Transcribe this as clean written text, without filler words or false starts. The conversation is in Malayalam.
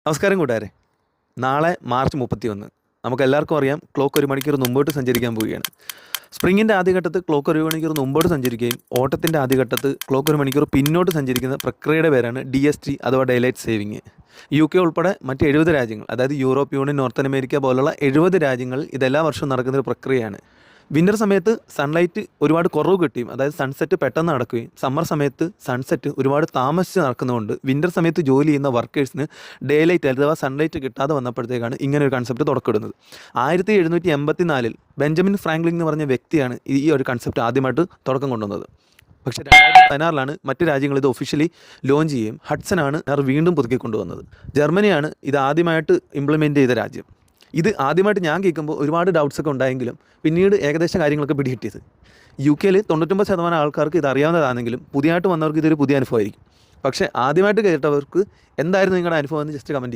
നമസ്കാരം കൂട്ടുകാരെ. നാളെ മാർച്ച് 31. നമുക്കെല്ലാവർക്കും അറിയാം ക്ലോക്ക് 1 മണിക്കൂർ മുമ്പോട്ട് സഞ്ചരിക്കാൻ പോവുകയാണ്. സ്പ്രിങ്ങിൻ്റെ ആദ്യഘട്ടത്ത് ക്ലോക്ക് 1 മണിക്കൂർ മുമ്പോട്ട് സഞ്ചരിക്കുകയും ഓട്ടത്തിൻ്റെ ആദ്യഘട്ടത്ത് ക്ലോക്ക് 1 മണിക്കൂർ പിന്നോട്ട് സഞ്ചരിക്കുന്ന പ്രക്രിയയുടെ പേരാണ് DST അഥവാ ഡേലൈറ്റ് സേവിങ്. UK ഉൾപ്പെടെ മറ്റ് 70 രാജ്യങ്ങൾ, അതായത് യൂറോപ്പ് യൂണിയൻ, നോർത്ത് അമേരിക്ക പോലുള്ള 70 രാജ്യങ്ങളിൽ ഇതെല്ലാ വർഷവും നടക്കുന്നൊരു പ്രക്രിയയാണ്. വിൻ്റർ സമയത്ത് സൺലൈറ്റ് ഒരുപാട് കുറവ് കിട്ടുകയും, അതായത് സൺസെറ്റ് പെട്ടെന്ന് നടക്കുകയും, സമ്മർ സമയത്ത് സൺസെറ്റ് ഒരുപാട് താമസിച്ച് നടക്കുന്നതുകൊണ്ട് വിൻ്റർ സമയത്ത് ജോലി ചെയ്യുന്ന വർക്കേഴ്സിന് ഡേ ലൈറ്റ് അഥവാ സൺലൈറ്റ് കിട്ടാതെ വന്നപ്പോഴത്തേക്കാണ് ഇങ്ങനെ ഒരു കൺസെപ്റ്റ് തുടക്കമിടുന്നത്. 1784 ബെഞ്ചമിൻ ഫ്രാങ്ക്ലിൻ എന്ന് പറഞ്ഞ വ്യക്തിയാണ് ഈ ഒരു കൺസെപ്റ്റ് ആദ്യമായിട്ട് തുടക്കം കൊണ്ടുവന്നത്. പക്ഷേ 2016 മറ്റ് രാജ്യങ്ങൾ ഇത് ഒഫീഷ്യലി ലോഞ്ച് ചെയ്യുകയും ഹഡ്സനാണ് വീണ്ടും പുതുക്കി കൊണ്ടുവന്നത്. ജർമ്മനിയാണ് ഇത് ആദ്യമായിട്ട് ഇംപ്ലിമെൻറ്റ് ചെയ്ത രാജ്യം. ഇത് ആദ്യമായിട്ട് ഞാൻ കേൾക്കുമ്പോൾ ഒരുപാട് ഡൗട്ട്സൊക്കെ ഉണ്ടായെങ്കിലും പിന്നീട് ഏകദേശം കാര്യങ്ങളൊക്കെ പിടികിട്ടിയത്. UK 99% ആൾക്കാർക്ക് ഇത് അറിയാവുന്നതാണെങ്കിലും പുതിയതായിട്ട് വന്നവർക്ക് ഇതൊരു പുതിയ അനുഭവമായിരിക്കും. പക്ഷേ ആദ്യമായിട്ട് കേട്ടവർക്ക് എന്തായിരുന്നു നിങ്ങളുടെ അനുഭവം എന്ന് ജസ്റ്റ് കമൻറ്റ് ചെയ്യും.